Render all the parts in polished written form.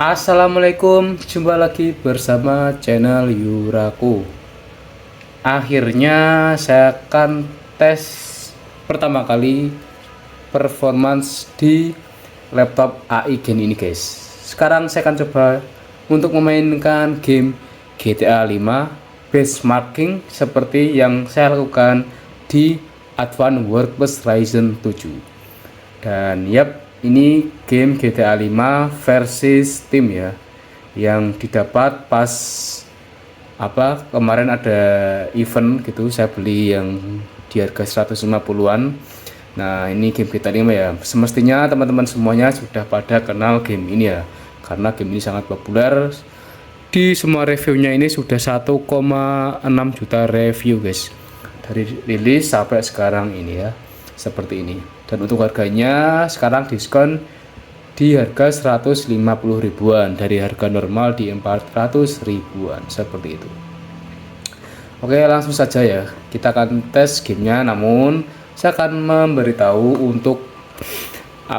Assalamualaikum, jumpa lagi bersama channel Yuraku. Akhirnya saya akan tes pertama kali performance di laptop AI Gen ini guys. Sekarang saya akan coba untuk memainkan game GTA 5 benchmarking seperti yang saya lakukan di Advanced Workplace Ryzen 7. Dan ini game GTA 5 versi Steam ya, yang didapat pas kemarin ada event gitu, saya beli yang di harga 150-an. Nah, ini game GTA 5 ya. Semestinya teman-teman semuanya sudah pada kenal game ini ya, karena game ini sangat populer. Di semua reviewnya ini sudah 1,6 juta review guys, dari rilis sampai sekarang ini ya, seperti ini. Dan untuk harganya sekarang diskon di harga 150 ribuan dari harga normal di 400 ribuan seperti itu. Oke, langsung saja ya, kita akan tes gamenya. Namun saya akan memberitahu untuk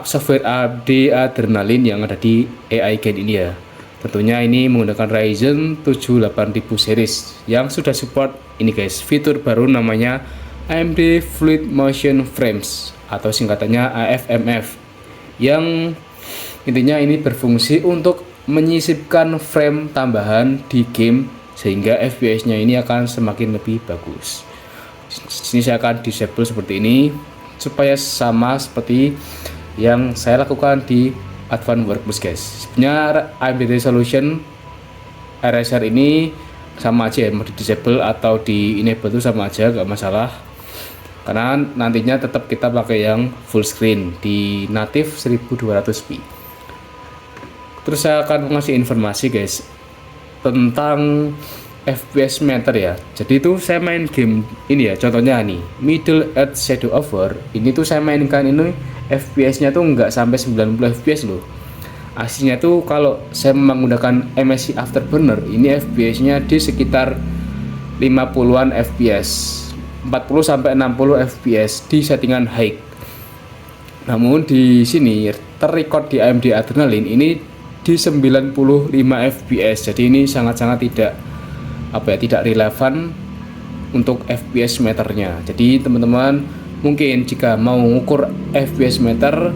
software update adrenalin yang ada di AI Gen ini ya. Tentunya ini menggunakan Ryzen 7 8000 series yang sudah support ini guys, fitur baru namanya AMD Fluid Motion Frames atau singkatannya AFMF, yang intinya ini berfungsi untuk menyisipkan frame tambahan di game sehingga FPS-nya ini akan semakin lebih bagus. Sini saya akan disable seperti ini supaya sama seperti yang saya lakukan di Advanced Workplace guys. Sebenarnya AMD Resolution RSR ini sama aja ya, mau di disable atau di enable itu sama aja, gak masalah, karena nantinya tetap kita pakai yang full screen di native 1200p. Terus saya akan mengasih informasi guys tentang FPS meter ya. Jadi itu saya main game ini ya, contohnya nih Middle Earth Shadow of War ini tuh saya mainkan ini FPS nya tuh nggak sampai 90 fps loh. Aslinya tuh kalau saya menggunakan MSI Afterburner ini FPS nya di sekitar 50-an fps, 40 sampai 60 fps di settingan high. Namun di sini terrecord di AMD Adrenalin ini di 95 fps. Jadi ini sangat-sangat tidak relevan untuk FPS meternya. Jadi teman-teman mungkin jika mau mengukur FPS meter,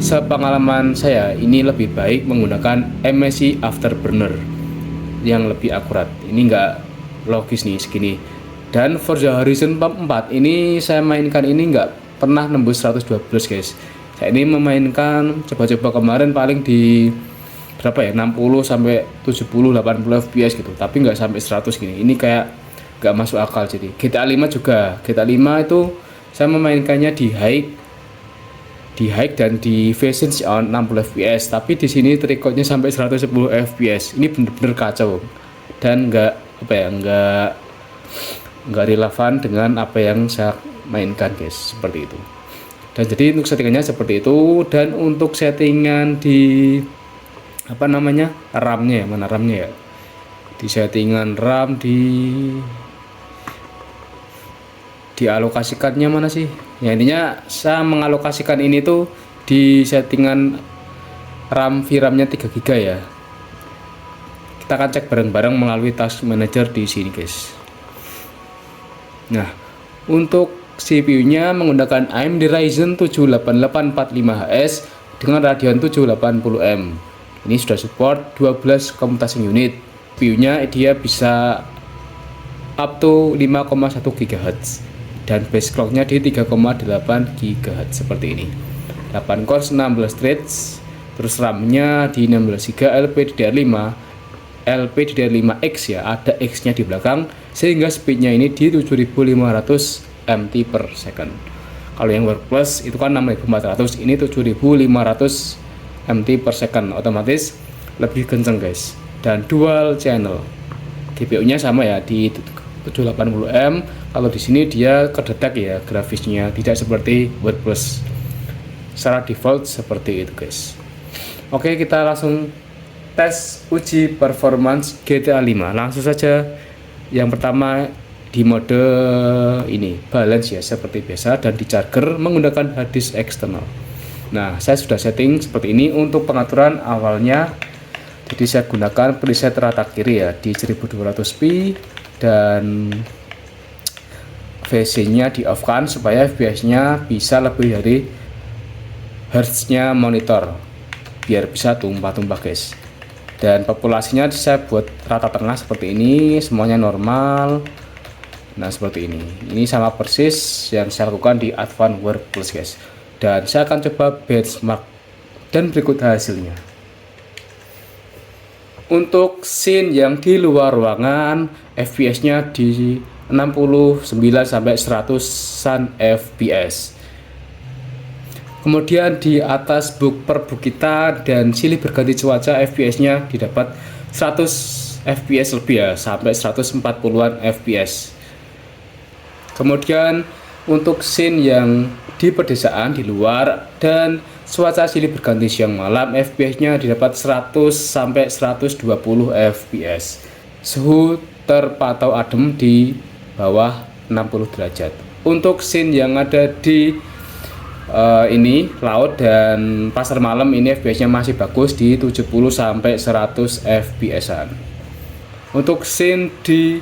sepengalaman saya ini lebih baik menggunakan MSI Afterburner yang lebih akurat. Ini enggak logis nih segini. Dan Forza Horizon 4 ini saya mainkan ini nggak pernah nembus 112 guys. Saya ini memainkan coba-coba kemarin paling di berapa ya, 60 sampai 70 80 fps gitu, tapi nggak sampai 100 gini. Ini kayak nggak masuk akal. Jadi GTA 5 juga, GTA 5 itu saya memainkannya di high dan di version 60 fps, tapi di sini recordnya sampai 110 fps. Ini bener-bener kacau dan nggak relevan dengan apa yang saya mainkan guys, seperti itu. Dan jadi untuk settingannya seperti itu. Dan untuk settingan di RAM-nya ya, mana RAM-nya ya, di settingan RAM dialokasikannya mana sih ya, intinya saya mengalokasikan ini tuh di settingan RAM VRAM-nya 3 GB ya. Kita akan cek bareng-bareng melalui task manager di sini guys. Nah, untuk CPU-nya menggunakan AMD Ryzen 7 8845HS dengan Radeon 780M. Ini sudah support 12 computation unit. CPU-nya dia bisa up to 5,1 GHz dan base clock-nya di 3,8 GHz seperti ini. 8 core 16 threads. Terus RAM-nya di 16 GB LPDDR5X ya, ada X-nya di belakang sehingga speednya ini di 7500 MT per second. Kalau yang workplace itu kan 6400, ini 7500 MT per second, otomatis lebih kenceng guys. Dan dual channel, GPU-nya sama ya di 780M. Kalau di sini dia kedetek ya grafisnya, tidak seperti workplace. Secara default seperti itu guys. Oke, kita langsung tes uji performance GTA 5. Langsung saja. Yang pertama di mode ini balance ya seperti biasa, dan di charger menggunakan hard disk eksternal. Nah, saya sudah setting seperti ini. Untuk pengaturan awalnya Jadi saya gunakan preset rata kiri ya di 1200p dan VC nya di off kan supaya FPS nya bisa lebih dari hertz nya monitor biar bisa tumpah-tumpah guys. Dan populasinya saya buat rata tengah seperti ini, semuanya normal. Nah seperti ini sama persis yang saya lakukan di Advanced Workplace guys. Dan saya akan coba benchmark dan berikut hasilnya. Untuk scene yang di luar ruangan, FPS nya di 69 sampai 100-an FPS. Kemudian di atas perbukitan dan silih berganti cuaca, FPS nya didapat 100 FPS lebih ya, sampai 140-an FPS. Kemudian untuk scene yang di pedesaan di luar dan cuaca silih berganti siang malam, FPS nya didapat 100 sampai 120 FPS. Suhu terpantau adem di bawah 60 derajat. Untuk scene yang ada di ini laut dan pasar malam, ini FPS nya masih bagus di 70 sampai 100 FPS-an. Untuk scene di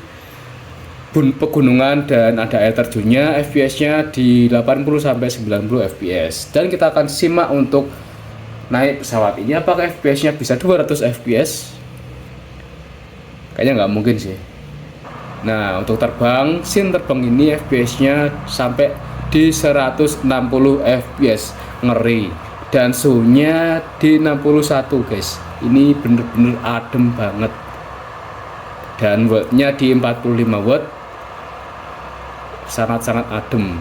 pegunungan dan ada air terjunnya, FPS nya di 80 sampai 90 FPS. Dan kita akan simak untuk naik pesawat ini, apakah FPS nya bisa 200 FPS? Kayaknya nggak mungkin sih. Nah untuk terbang, scene terbang ini FPS nya sampai di 160 FPS, ngeri. Dan suhunya di 61 guys, ini bener-bener adem banget. Dan wattnya di 45 watt, sangat-sangat adem.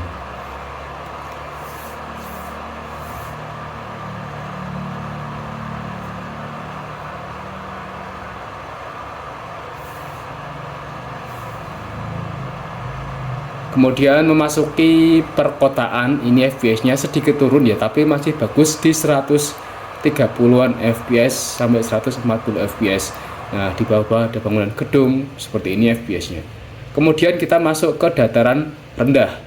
Kemudian memasuki perkotaan, ini FPS nya sedikit turun ya, tapi masih bagus di 130-an FPS sampai 140 FPS. Nah di bawah ada bangunan gedung seperti ini FPS nya. Kemudian kita masuk ke dataran rendah.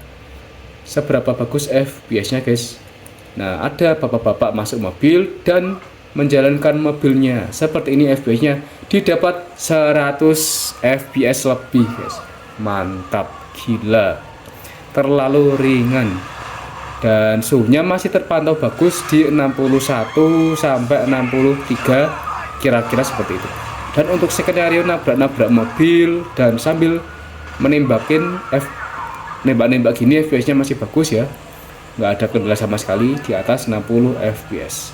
Seberapa bagus FPS nya guys? Nah ada bapak-bapak masuk mobil dan menjalankan mobilnya. Seperti ini FPS nya didapat 100 FPS lebih guys. Mantap, gila, terlalu ringan. Dan suhunya masih terpantau bagus di 61 sampai 63, kira-kira seperti itu. Dan untuk skenario nabrak-nabrak mobil dan sambil nembak-nembak gini, FPS nya masih bagus ya, nggak ada kendala sama sekali, di atas 60 FPS.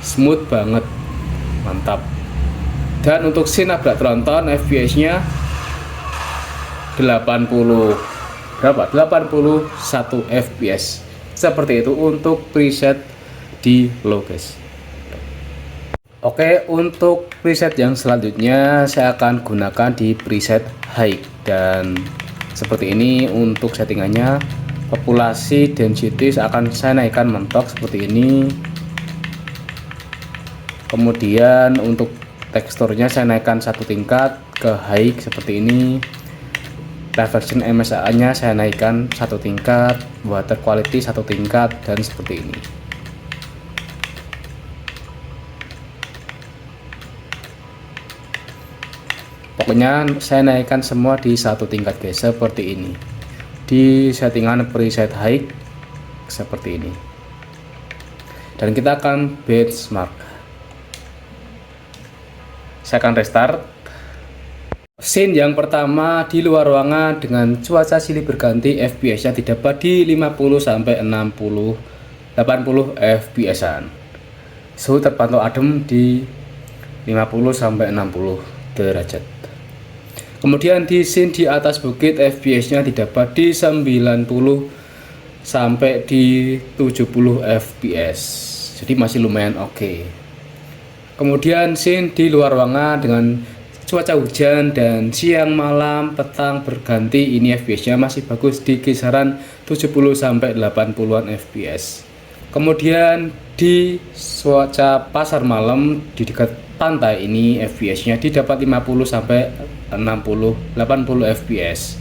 Smooth banget, mantap. Dan untuk scene nabrak tronton, FPS nya 81 FPS. Seperti itu untuk preset di low guys. Oke, untuk preset yang selanjutnya saya akan gunakan di preset high. Dan seperti ini untuk settingannya. Populasi density akan saya naikkan mentok seperti ini. Kemudian untuk teksturnya saya naikkan satu tingkat ke high seperti ini. Reflection MSA nya saya naikkan satu tingkat, water quality satu tingkat, dan seperti ini. Pokoknya saya naikkan semua di satu tingkat guys, seperti ini. Di settingan preset high seperti ini. Dan kita akan benchmark. Saya akan restart. Scene yang pertama di luar ruangan dengan cuaca silih berganti, FPS nya didapat di 50 sampai 80 FPS-an. Suhu terpantau adem di 50 sampai 60 derajat. Kemudian di scene di atas bukit, FPS nya didapat di 90 sampai di 70 FPS. Jadi masih lumayan oke. Kemudian scene di luar ruangan dengan cuaca hujan dan siang malam petang berganti, ini FPS nya masih bagus di kisaran 70 sampai 80-an FPS. Kemudian di cuaca pasar malam di dekat pantai, ini FPS nya didapat 50 sampai 80 FPS.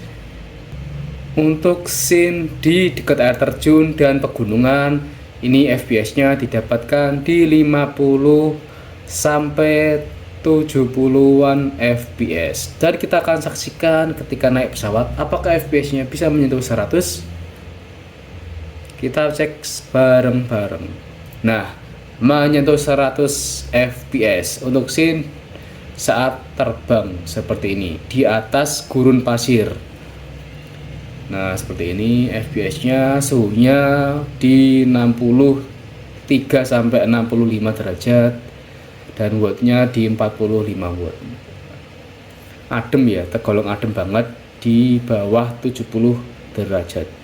Untuk scene di dekat air terjun dan pegunungan, ini FPS-nya didapatkan di 50 sampai 70-an FPS. Dan kita akan saksikan ketika naik pesawat apakah FPS-nya bisa menyentuh 100. Kita cek bareng-bareng. Nah, menyentuh 100 FPS untuk scene saat terbang seperti ini di atas gurun pasir. Nah, seperti ini FPS-nya, suhunya di 63 sampai 65 derajat dan wattnya di 45 watt. Adem ya, tergolong adem banget di bawah 70 derajat.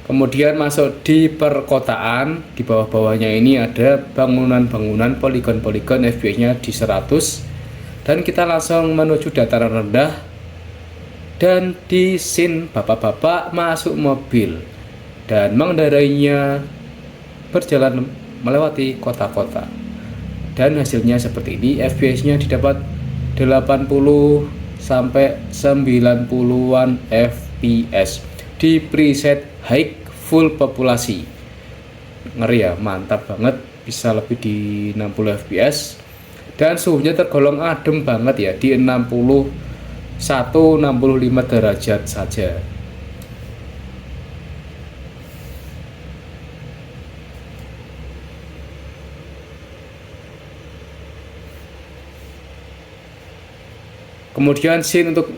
Kemudian masuk di perkotaan, di bawah-bawahnya ini ada bangunan-bangunan, poligon-poligon, FPS-nya di 100. Dan kita langsung menuju dataran rendah. Dan di scene bapak-bapak masuk mobil dan mengendarainya berjalan melewati kota-kota. Dan hasilnya seperti ini, FPS-nya didapat 80 sampai 90-an FPS di preset high full populasi. Ngeri ya, mantap banget, bisa lebih di 60 fps dan suhunya tergolong adem banget ya, di 61-65 derajat saja. Kemudian scene untuk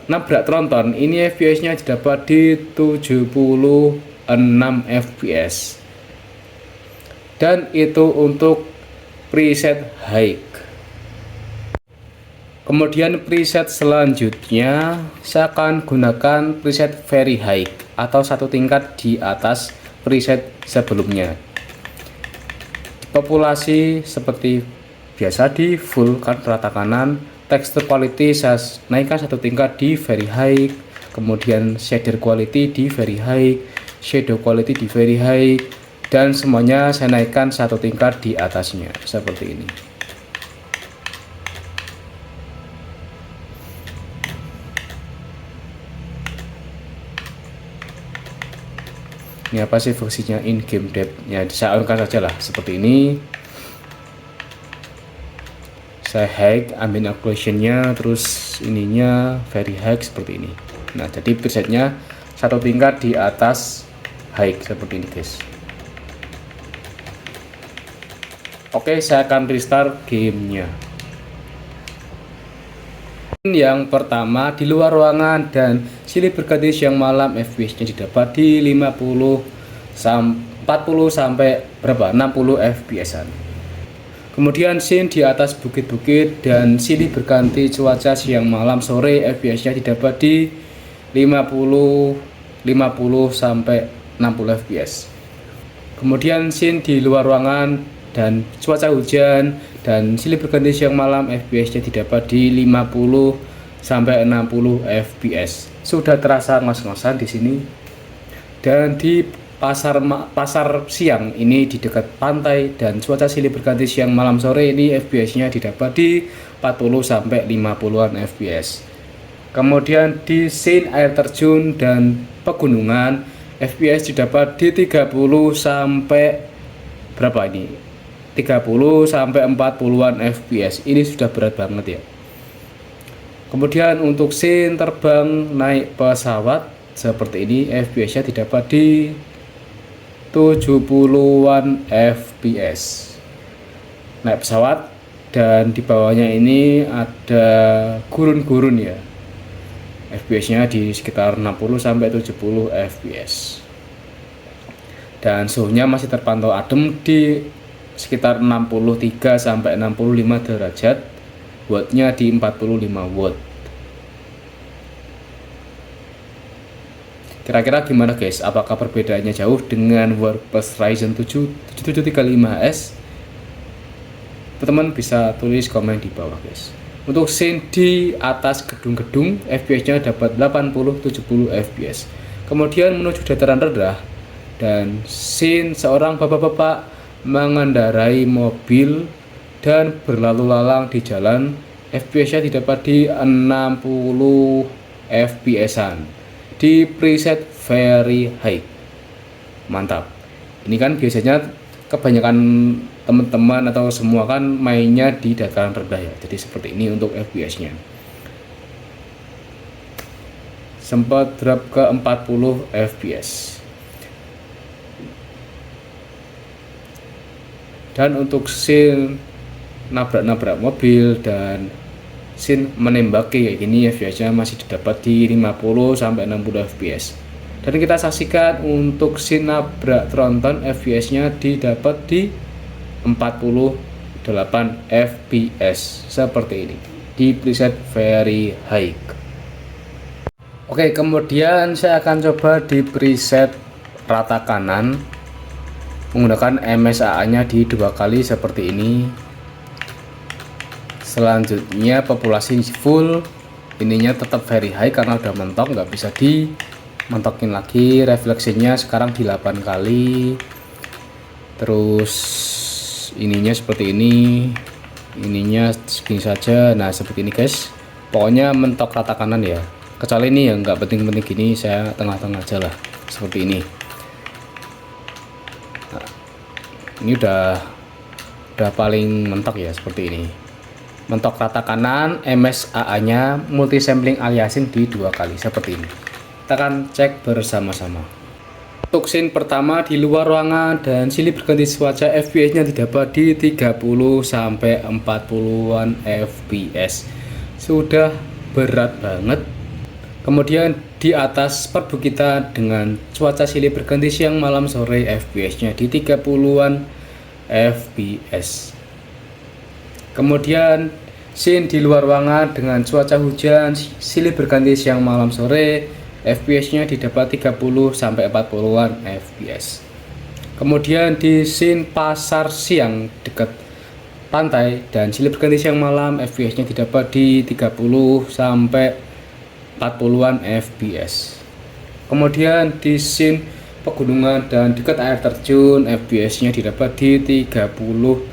nabrak tronton, ini FPS-nya didapat di 76 fps. Dan itu untuk preset high. Kemudian preset selanjutnya saya akan gunakan preset very high atau satu tingkat di atas preset sebelumnya. Populasi seperti biasa di full kan, rata kanan. Texture quality saya naikkan satu tingkat di very high, kemudian shader quality di very high, shadow quality di very high, dan semuanya saya naikkan satu tingkat di atasnya seperti ini. Ini apa sih fungsinya in game depth? Ya, saya on saja lah seperti ini. Saya high ambient occlusion-nya, terus ininya very high seperti ini. Nah, jadi presetnya satu tingkat di atas high seperti ini guys. Oke, saya akan restart gamenya. Yang pertama di luar ruangan dan silih berganti siang malam, FPS-nya didapat di 40 sampai berapa? 60 FPS-an. Kemudian scene di atas bukit-bukit dan silih berganti cuaca siang malam sore, FPS-nya didapat di 50 sampai 60 fps. Kemudian scene di luar ruangan dan cuaca hujan dan silih berganti siang malam, FPS-nya didapat di 50 sampai 60 fps. Sudah terasa ngos-ngosan di sini. Dan di pasar siang ini di dekat pantai dan cuaca silih berganti siang malam sore, ini FPS-nya didapat di 40 sampai 50-an fps. Kemudian di scene air terjun dan pegunungan, FPS didapat di 30 sampai berapa ini? 30 sampai 40-an fps. Ini sudah berat banget ya. Kemudian untuk scene terbang naik pesawat seperti ini, FPS-nya didapat di 70-an fps. Naik pesawat dan di bawahnya ini ada gurun-gurun ya. FPS-nya di sekitar 60 sampai 70 fps. Dan suhunya masih terpantau adem di sekitar 63 sampai 65 derajat. Wattnya di 45 watt. Kira-kira gimana guys? Apakah perbedaannya jauh dengan WordPress Ryzen 7 7735S? Teman-teman bisa tulis komen di bawah guys. Untuk scene di atas gedung-gedung, FPS-nya dapat 80-70 fps. Kemudian menuju dataran rendah dan scene seorang bapak-bapak mengendarai mobil dan berlalu lalang di jalan, FPS-nya didapat di 60 FPS-an di preset very high. Mantap. Ini kan biasanya kebanyakan teman-teman atau semua kan mainnya di dataran rendah ya. Jadi seperti ini untuk FPS-nya. Sempat drop ke 40 fps. Dan untuk scene nabrak-nabrak mobil dan scene menembaki kayak gini FPS-nya masih didapat di 50 sampai 60 fps. Dan kita saksikan untuk scene nabrak tronton FPS-nya didapat di 48 fps seperti ini di preset very high. Oke, kemudian saya akan coba di preset rata kanan menggunakan MSAA-nya di 2 kali seperti ini. Selanjutnya populasi full, ininya tetap very high karena udah mentok, nggak bisa dimentokin lagi. Refleksinya sekarang di 8 kali. Terus ininya seperti ini, ininya segini saja. Nah seperti ini guys, pokoknya mentok rata kanan ya. Kecuali ini yang nggak penting-penting gini, saya tengah-tengah aja lah seperti ini. Nah, ini udah paling mentok ya seperti ini. Mentok rata kanan, MSAA nya multi sampling aliasing di 2 kali seperti ini. Kita akan cek bersama-sama. Untuk scene pertama di luar ruangan dan silih berganti cuaca, FPS nya didapat di 30 sampai 40-an fps. Sudah berat banget. Kemudian di atas perbukitan dengan cuaca silih berganti siang malam sore, FPS nya di 30-an fps. Kemudian scene di luar ruangan dengan cuaca hujan silih berganti siang malam sore, FPS nya didapat 30 sampai 40-an fps. Kemudian di scene pasar siang dekat pantai dan silih berganti siang malam, FPS nya didapat di 30 sampai 40-an fps. Kemudian di scene pegunungan dan dekat air terjun, FPS nya didapat di 26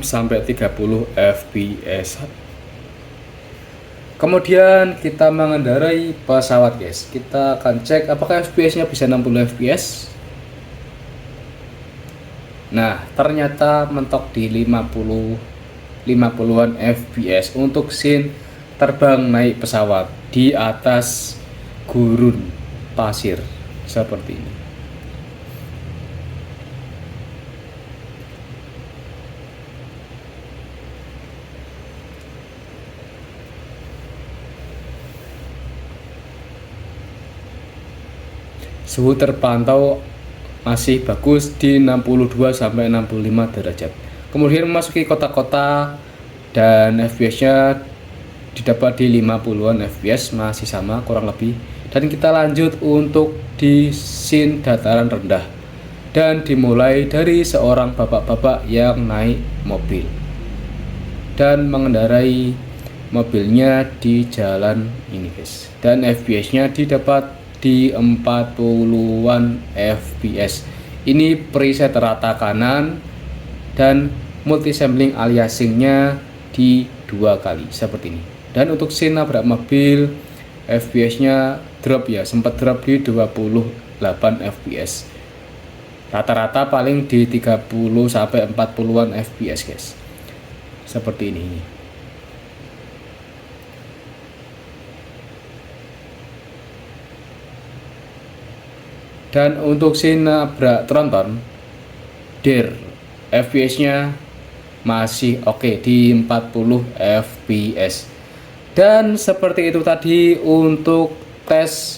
sampai 30 fps. Kemudian kita mengendarai pesawat guys, kita akan cek apakah FPS nya bisa 60 fps. Nah ternyata mentok di 50-an fps untuk scene terbang naik pesawat di atas gurun pasir seperti ini. Suhu terpantau masih bagus di 62 sampai 65 derajat. Kemudian memasuki kota-kota dan FPS-nya didapat di 50-an fps, masih sama kurang lebih. Dan kita lanjut untuk di scene dataran rendah dan dimulai dari seorang bapak-bapak yang naik mobil dan mengendarai mobilnya di jalan ini guys, dan FPS nya didapat di 40-an fps. Ini preset rata kanan dan multi sampling aliasingnya di 2 kali seperti ini. Dan untuk scene nabrak mobil, FPS nya drop ya, sempat drop di 28 fps. Rata-rata paling di 30 sampai 40-an fps guys. Seperti ini. Dan untuk scene nabrak tronton, FPS nya masih oke di 40 fps. Dan seperti itu tadi untuk tes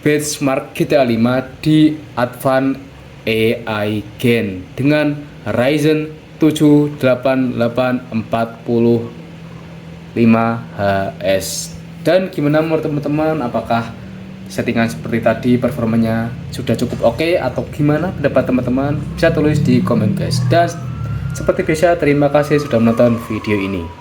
benchmark GTA 5 di Advanced AI Gen dengan Ryzen 7 8845HS. Dan gimana menurut teman-teman, apakah settingan seperti tadi performanya sudah cukup oke atau gimana pendapat teman-teman? Bisa tulis di komen guys. Dan seperti biasa, terima kasih sudah menonton video ini.